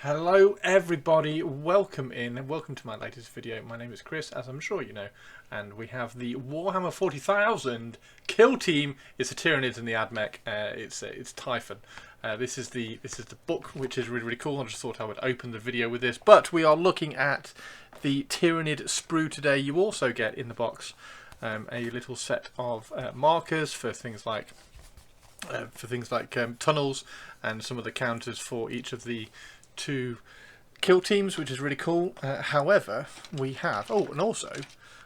Hello everybody, welcome to my latest video. My name is Chris, as I'm sure you know, and we have the Warhammer 40,000 kill team. It's a Tyrannid in the AdMech. It's Typhon. This is the book, which is really cool. I just thought I would open the video with this. But we are looking at the Tyrannid sprue today. You also get in the box a little set of markers for things like tunnels and some of the counters for each of the two kill teams, which is really cool. However, we have and also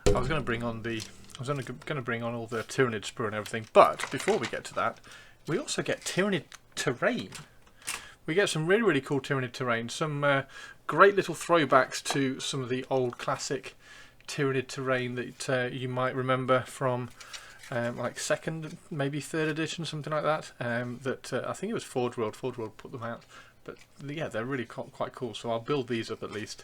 I was going to bring on all the Tyrannid sprue and everything, but before we get to that, we also get Tyrannid terrain. We get some really cool Tyrannid terrain, some great little throwbacks to some of the old classic Tyrannid terrain that you might remember from like second, maybe third edition, something like that. I think it was Forge World put them out. But yeah, they're really quite cool. So I'll build these up at least,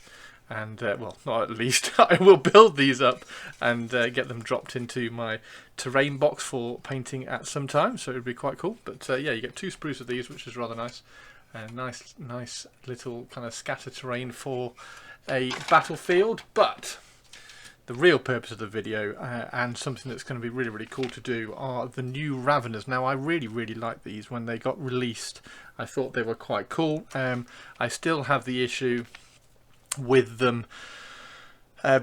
and well, not at least. I will build these up and get them dropped into my terrain box for painting at some time. So it would be quite cool. But yeah, you get 2 sprues of these, which is rather nice. Nice little kind of scatter terrain for a battlefield. But the real purpose of the video, and something that's going to be really cool to do, are the new Raveners. Now, I really like these. When they got released, I thought they were quite cool. I still have the issue with them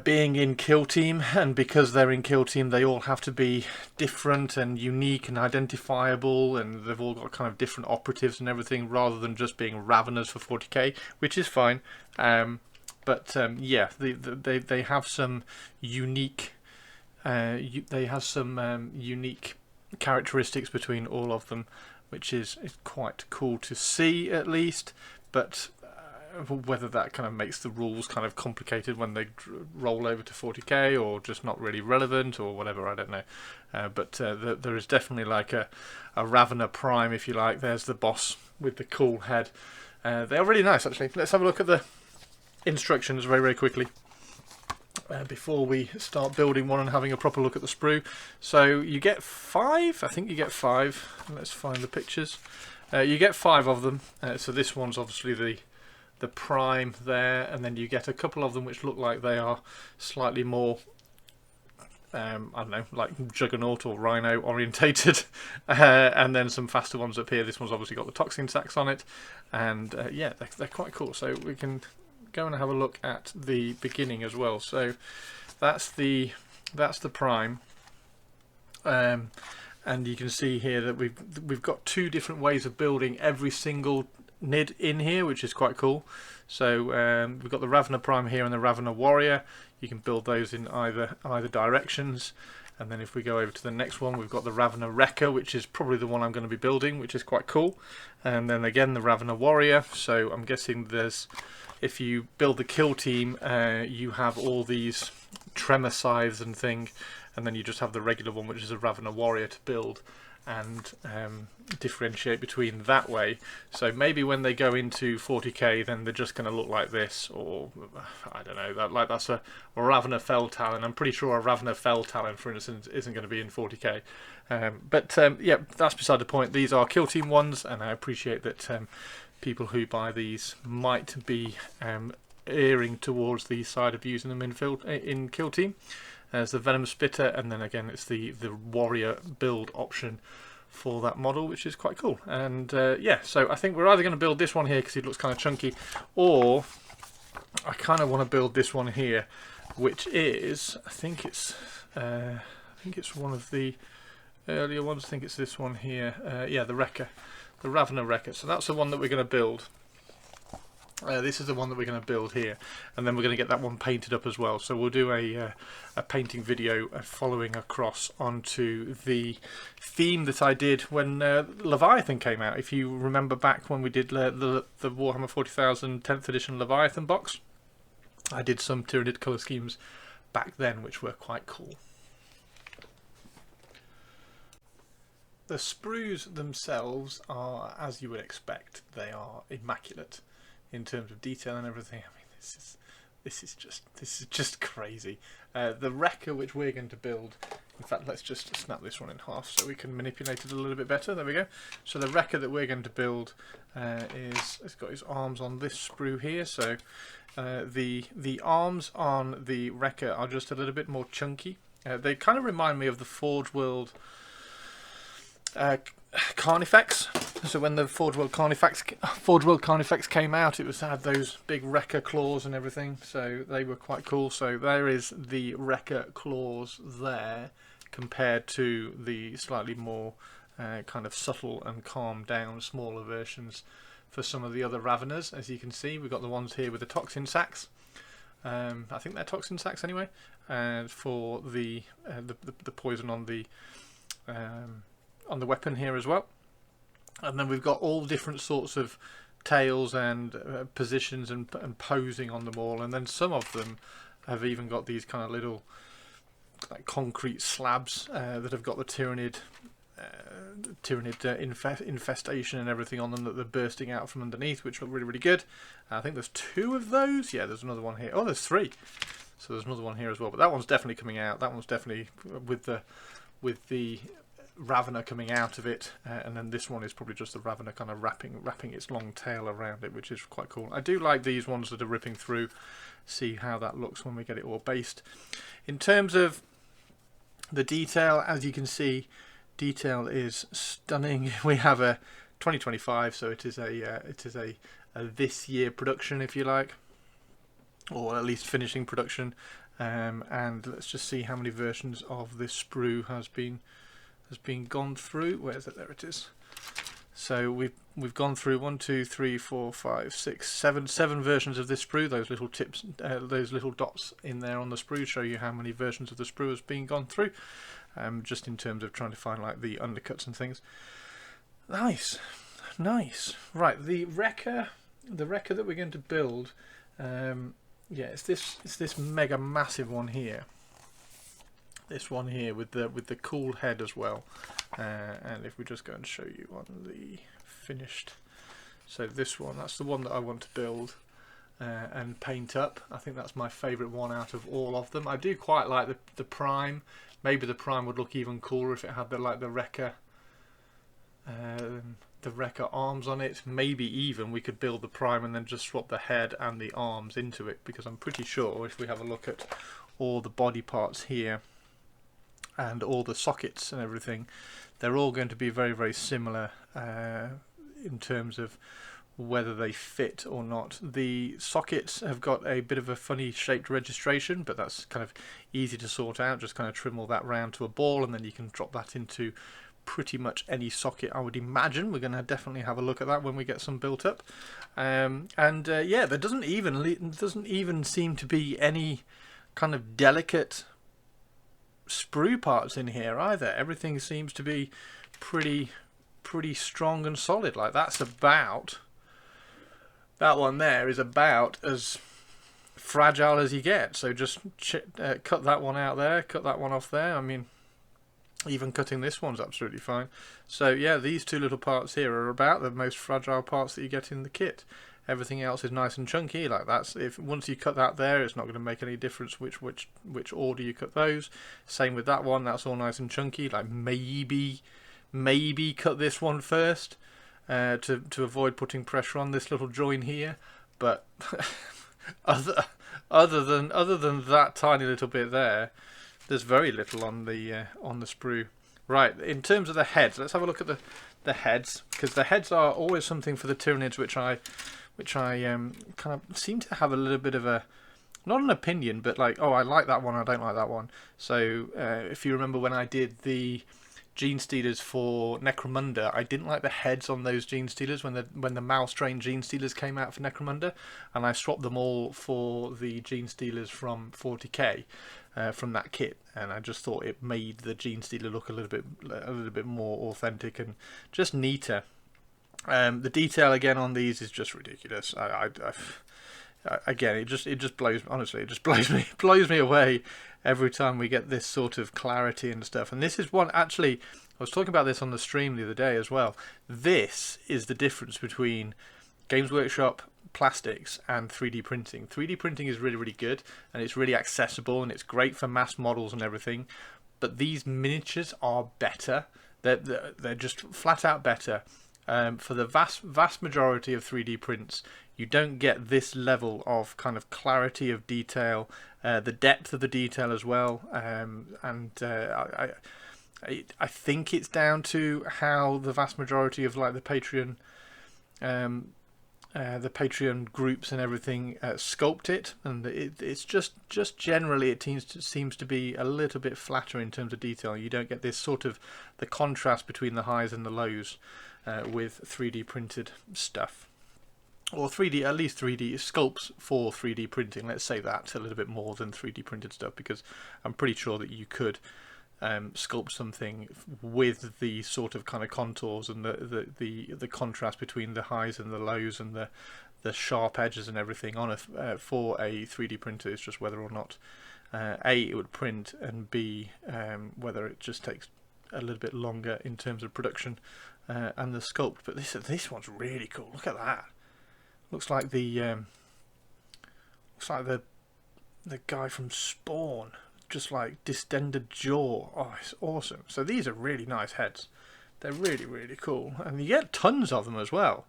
being in Kill Team, and because they're in Kill Team, they all have to be different and unique and identifiable, and they've all got kind of different operatives and everything, rather than just being Raveners for 40k, which is fine. But yeah, they have some unique unique characteristics between all of them, which is quite cool to see, at least. But whether that kind of makes the rules kind of complicated when they roll over to 40k, or just not really relevant, or whatever, I don't know. But there is definitely like a Ravener Prime, if you like. There's the boss with the cool head. They are really nice, actually. Let's have a look at the instructions very quickly before we start building one and having a proper look at the sprue. So you get 5, I think you get 5. Let's find the pictures. You get 5 of them. So this one's obviously the prime there, and then you get a couple of them which look like they are slightly more I don't know, like Juggernaut or Rhino orientated, and then some faster ones up here. This one's obviously got the toxin sacks on it, and yeah, they're quite cool. So we can go and have a look at the beginning as well. So that's the prime, and you can see here that we've got 2 different ways of building every single Nid in here, which is quite cool. So we've got the Ravener Prime here and the Ravener Warrior. You can build those in either directions. And then if we go over to the next one, we've got the Ravener Wrecker, which is probably the one I'm going to be building, which is quite cool. And then again the Ravener Warrior. So I'm guessing if you build the kill team, you have all these tremor scythes and thing, and then you just have the regular one, which is a Ravener Warrior, to build and differentiate between that way. So maybe when they go into 40k, then they're just going to look like this, or I don't know, that's a Ravener Fell Talon. I'm pretty sure a Ravener Fell Talon, for instance, isn't going to be in 40k. But yeah, that's beside the point. These are kill team ones, and I appreciate that people who buy these might be erring towards the side of using them in kill team. There's the Venom Spitter, and then again it's the Warrior build option for that model, which is quite cool. And yeah, so I think we're either going to build this one here because it looks kind of chunky, or I kind of want to build this one here, which is, I think it's one of the earlier ones. I think it's this one here. Yeah, the Wrecker, the Ravener Wrecker. So that's the one that we're going to build. This is the one that we're going to build here, and then we're going to get that one painted up as well. So we'll do a painting video following across onto the theme that I did when Leviathan came out. If you remember back when we did the Warhammer 40,000 10th edition Leviathan box, I did some Tyrannid colour schemes back then, which were quite cool. The sprues themselves are, as you would expect, they are immaculate in terms of detail and everything. I mean, this is just crazy. The Wrecker, which we're going to build, In fact, let's just snap this one in half so we can manipulate it a little bit better. There we go. So the wrecker that we're going to build it's got his arms on this sprue here. So the arms on the wrecker are just a little bit more chunky. They kind of remind me of the Forge World Carnifex. So when the Forge World Carnifex came out, it had those big wrecker claws and everything. So they were quite cool. So there is the wrecker claws there, compared to the slightly more kind of subtle and calmed down smaller versions for some of the other Raveners. As you can see, we've got the ones here with the toxin sacs. I think they're toxin sacs anyway, and for the poison on the weapon here as well. And then we've got all different sorts of tails and positions and posing on them all, and then some of them have even got these kind of little like concrete slabs that have got the tyrannid infestation and everything on them that they're bursting out from underneath, which look really, really good. I think there's 2 of those. Yeah, there's another one here. Oh, there's 3. So there's another one here as well, but that one's definitely coming out. That one's definitely with the Ravener coming out of it, and then this one is probably just the Ravener kind of wrapping its long tail around it, which is quite cool. I do like these ones that are ripping through. See how that looks when we get it all based. In terms of the detail, as you can see, detail is stunning. We have a 2025, so it is a this year production, if you like, or at least finishing production. And let's just see how many versions of this sprue has been gone through. Where is it? There it is. So we've gone through 1, 2, 3, 4, 5, 6, 7 versions of this sprue. Those little tips, those little dots in there on the sprue show you how many versions of the sprue has been gone through. Just in terms of trying to find like the undercuts and things. Nice. Right, the wrecker that we're going to build. Yeah, it's this mega massive one here. This one here with the cool head as well, and if we just go and show you on the finished, so this one, that's the one that I want to build and paint up. I think that's my favourite one out of all of them. I do quite like the Prime. Maybe the Prime would look even cooler if it had the wrecker arms on it. Maybe even we could build the Prime and then just swap the head and the arms into it, because I'm pretty sure if we have a look at all the body parts here and all the sockets and everything, they're all going to be very, very similar in terms of whether they fit or not. The sockets have got a bit of a funny shaped registration, but that's kind of easy to sort out. Just kind of trim all that round to a ball, and then you can drop that into pretty much any socket, I would imagine. We're going to definitely have a look at that when we get some built up. Yeah, there doesn't even seem to be any kind of delicate sprue parts in here either. Everything seems to be pretty strong and solid. Like that one there is about as fragile as you get. So just cut that one out there, cut that one off there. I mean, even cutting this one's absolutely fine. So yeah, these 2 little parts here are about the most fragile parts that you get in the kit. Everything else is nice and chunky. Like that's, if once you cut that there, it's not going to make any difference which order you cut those. Same with that one. That's all nice and chunky. Like maybe cut this one first to avoid putting pressure on this little join here. But other than that tiny little bit there, there's very little on the sprue. Right. In terms of the heads, let's have a look at the heads, because the heads are always something for the Tyranids which I kind of seem to have a little bit of a, not an opinion, but like, oh, I like that one, I don't like that one. So if you remember when I did the Gene Stealers for Necromunda, I didn't like the heads on those Gene Stealers when the mouse trained Gene Stealers came out for Necromunda, and I swapped them all for the Gene Stealers from 40k from that kit, and I just thought it made the Gene Stealer look a little bit more authentic and just neater. The detail again on these is just ridiculous. Again, it just blows. Honestly, it just blows me away every time we get this sort of clarity and stuff. And this is one, actually, I was talking about this on the stream the other day as well. This is the difference between Games Workshop plastics and 3D printing. 3D printing is really, really good, and it's really accessible, and it's great for mass models and everything. but these miniatures are better. They're just flat out better. For the vast majority of 3D prints, you don't get this level of kind of clarity of detail, the depth of the detail as well, I think it's down to how the vast majority of like the Patreon groups and everything sculpt it, and it's just generally it seems to be a little bit flatter in terms of detail. You don't get this sort of the contrast between the highs and the lows with 3D printed stuff, or 3D, at least 3D sculpts for 3D printing. Let's say that a little bit more than 3D printed stuff, because I'm pretty sure that you could sculpt something with the sort of kind of contours and the contrast between the highs and the lows and the sharp edges and everything on for a 3D printer. It's just whether or not A, it would print, and B, whether it just takes a little bit longer in terms of production and the sculpt. But this one's really cool. Look at that. Looks like the guy from Spawn. Just like distended jaw. Oh, it's awesome. So these are really nice heads. They're really, really cool. And you get tons of them as well,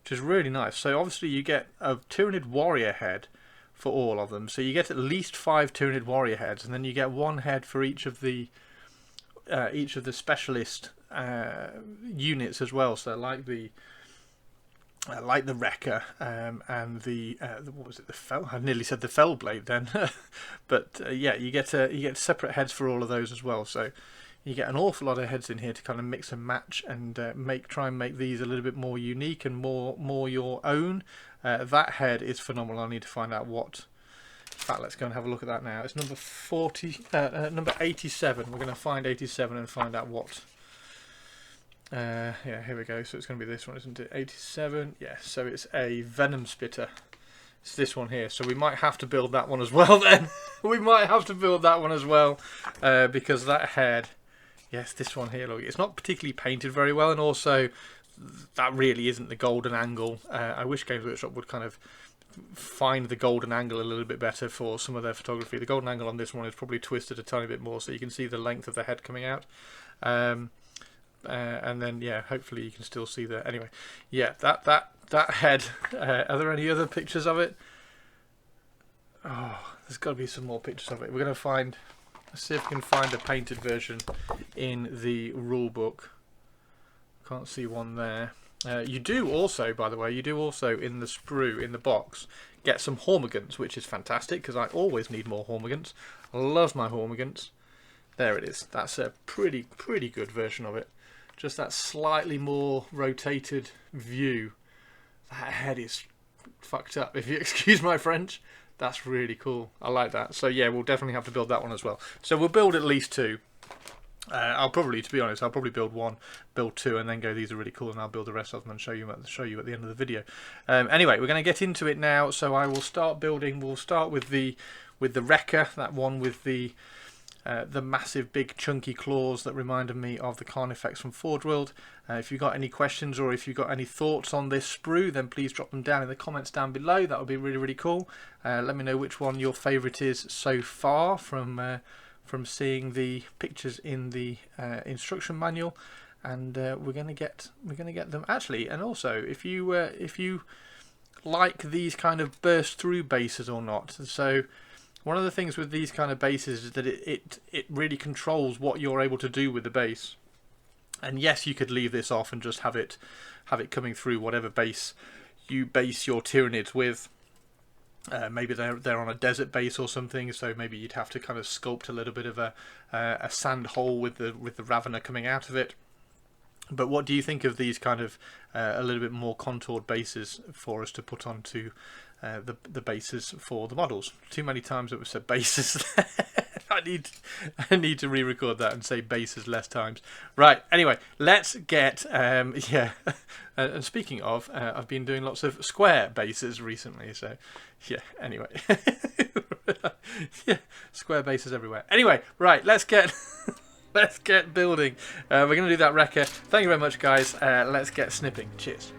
which is really nice. So obviously you get a Tyranid warrior head for all of them. So you get at least 5 Tyranid warrior heads, and then you get 1 head for each of the specialist units as well. So like the Wrecker and the what was it? The Fell. I nearly said the Fellblade then, but yeah, you get separate heads for all of those as well. So you get an awful lot of heads in here to kind of mix and match and try and make these a little bit more unique and more your own. That head is phenomenal. I need to find out what. In fact, let's go and have a look at that now. It's number 87. We're going to find 87 and find out what. Yeah, here we go. So it's going to be this one, isn't it? 87. Yeah, so it's a Venom Spitter. It's this one here. So we might have to build that one as well then. We might have to build that one as well because that head, yes, this one here, look, it's not particularly painted very well, and also that really isn't the golden angle. I wish Games Workshop would kind of find the golden angle a little bit better for some of their photography. The golden angle on this one is probably twisted a tiny bit more, so you can see the length of the head coming out. And then yeah, hopefully you can still see that. Anyway, yeah, that head. Are there any other pictures of it? Oh, there's got to be some more pictures of it. We're going to find. Let's see if we can find a painted version in the rule book. Can't see one there. You do also, by the way, in the sprue in the box get some Hormigants, which is fantastic because I always need more Hormigants. I love my Hormigants. There it is. That's a pretty good version of it. Just that slightly more rotated view. That head is fucked up, if you excuse my French. That's really cool. I like that. So yeah, we'll definitely have to build that one as well. So we'll build at least 2. To be honest, I'll probably build 1, build 2, and then go, these are really cool, and I'll build the rest of them and show you at the end of the video. Anyway, we're going to get into it now. So I will start building. We'll start with the Wrecker, that one with the massive big chunky claws that reminded me of the Carnifex from Forge World. If you've got any questions or if you've got any thoughts on this sprue, then please drop them down in the comments down below. That would be really cool. Let me know which one your favourite is so far from seeing the pictures in the instruction manual, and we're gonna get them actually. And also, if you like these kind of burst through bases or not. So one of the things with these kind of bases is that it really controls what you're able to do with the base. And yes, you could leave this off and just have it coming through whatever base you base your Tyranids with. Maybe they're on a desert base or something, so maybe you'd have to kind of sculpt a little bit of a sand hole with the Ravener coming out of it. But what do you think of these kind of a little bit more contoured bases for us to put onto the bases for the models? Too many times it was said bases. I need to re-record that and say bases less times. Right. Anyway, let's get yeah. And speaking of, I've been doing lots of square bases recently. So yeah. Anyway, yeah, square bases everywhere. Anyway, right. Let's get let's get building. We're going to do that Wrecker. Thank you very much, guys. Let's get snipping. Cheers.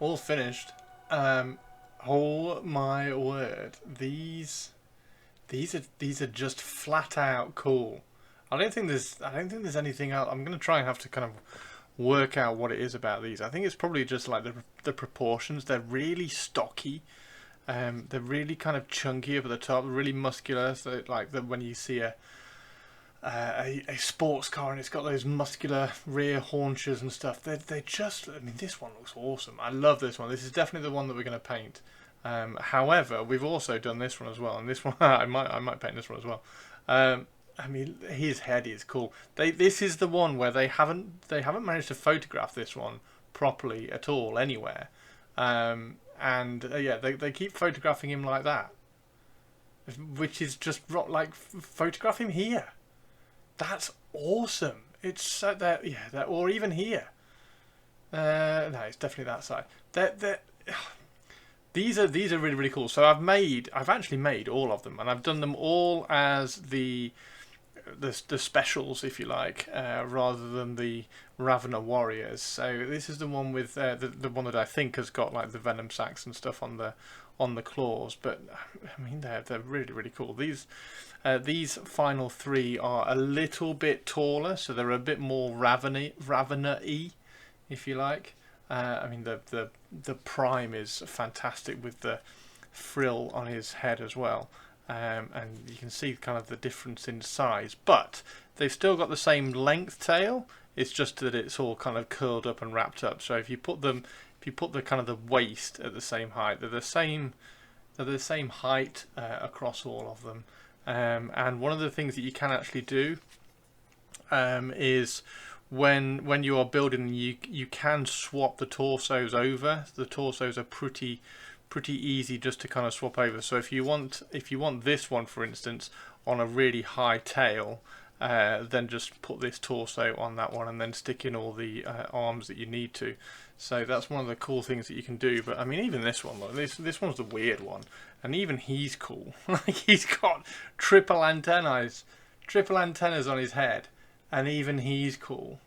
all finished. Oh my word, these are just flat out cool. I don't think there's anything else. I'm gonna try and have to kind of work out what it is about these. I think it's probably just like the proportions. They're really stocky. They're really kind of chunky up at the top, really muscular. So like when you see a sports car and it's got those muscular rear haunches and stuff. They just, I mean, this one looks awesome. I love this one. This is definitely the one that we're going to paint. However, we've also done this one as well, and this one I might paint this one as well. I mean, his head is cool. This is the one where they haven't managed to photograph this one properly at all anywhere, and yeah, they keep photographing him like that, which is just like photograph him here. That's awesome. It's that yeah, or even here. No, it's definitely that side. These are really cool. So I've actually made all of them, and I've done them all as the specials, if you like, rather than the Ravener warriors. So this is the one with the one that I think has got like the venom sacs and stuff on the claws. But I mean, they're really cool. These final three are a little bit taller, so they're a bit more Ravener-y, if you like. I mean, the Prime is fantastic with the frill on his head as well. And you can see kind of the difference in size, but they've still got the same length tail. It's just that it's all kind of curled up and wrapped up. So if you put the kind of the waist at the same height, they're the same height across all of them. And one of the things that you can actually do is when you are building, you can swap the torsos over. The torsos are pretty easy just to kind of swap over. So if you want this one, for instance, on a really high tail, then just put this torso on that one and then stick in all the arms that you need to. So that's one of the cool things that you can do. But I mean, even this one, look, this one's the weird one, and even he's cool. Like, he's got triple antennas on his head, and even he's cool.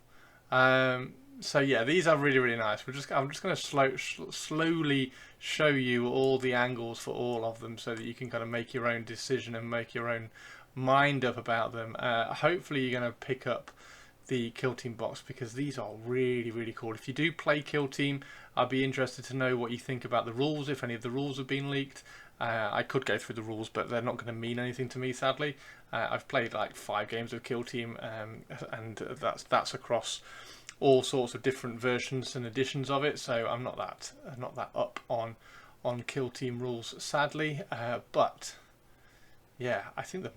So yeah, these are really nice. I'm just going to slowly show you all the angles for all of them, so that you can kind of make your own decision and make your own mind up about them. Hopefully you're going to pick up the Kill Team box, because these are really cool. If you do play Kill Team, I'd be interested to know what you think about the rules, if any of the rules have been leaked. I could go through the rules, but they're not going to mean anything to me, sadly. I've played like 5 games of Kill Team, and that's across all sorts of different versions and editions of it, so I'm not that up on Kill Team rules, sadly. But yeah, I think the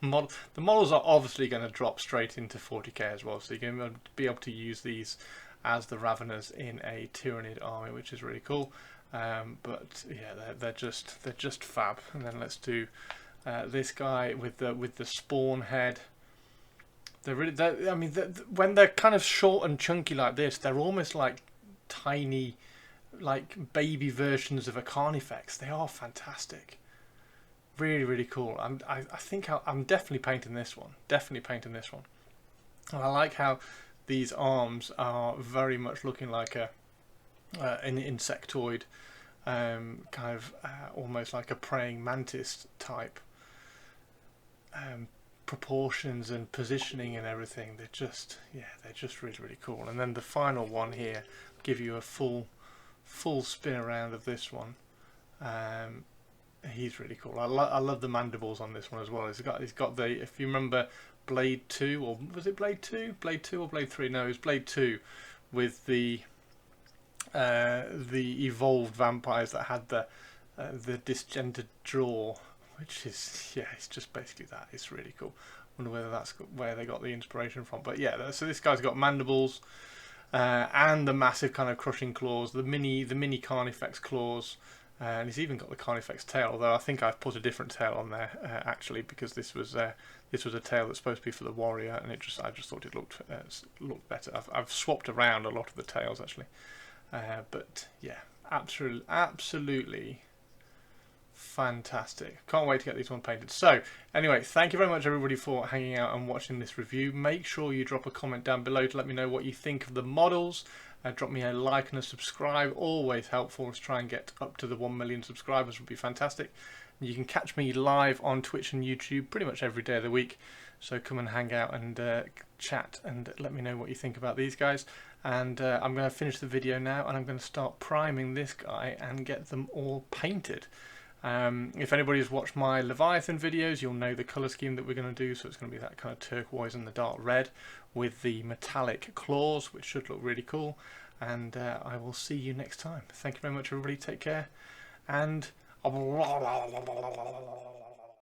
models are obviously going to drop straight into 40k as well, so you're going to be able to use these as the Raveners in a Tyranid army, which is really cool. But yeah, they're just fab. And then let's do this guy with the spawn head. I mean, when they're kind of short and chunky like this, they're almost like tiny, like baby versions of a Carnifex. They are fantastic. Really cool. I think I'm definitely painting this one. And I like how these arms are very much looking like an insectoid, kind of almost like a praying mantis type proportions and positioning and everything. They're just really cool. And then the final one here, give you a full spin around of this one. He's really cool. I love the mandibles on this one as well. He's got the, if you remember Blade 2, or was it Blade 2? Blade 2 or Blade 3? No, it was Blade 2 with the evolved vampires that had the disgendered jaw, which is, yeah, it's just basically that. It's really cool. Wonder whether that's where they got the inspiration from. But yeah, so this guy's got mandibles and the massive kind of crushing claws, the mini Carnifex claws. And he's even got the Carnifex tail, although I think I've put a different tail on there actually, because this was a tail that's supposed to be for the warrior, and I just thought it looked better. I've swapped around a lot of the tails actually, but yeah, absolutely Fantastic. Can't wait to get these one painted. So, anyway, thank you very much everybody for hanging out and watching this review. Make sure you drop a comment down below to let me know what you think of the models. Drop me a like and a subscribe. Always helpful to try and get up to the 1 million subscribers would be fantastic. And you can catch me live on Twitch and YouTube pretty much every day of the week. So come and hang out and chat and let me know what you think about these guys. And I'm going to finish the video now and I'm going to start priming this guy and get them all painted. If anybody's watched my Leviathan videos, you'll know the colour scheme that we're going to do. So it's going to be that kind of turquoise and the dark red with the metallic claws, which should look really cool. And I will see you next time. Thank you very much, everybody. Take care. And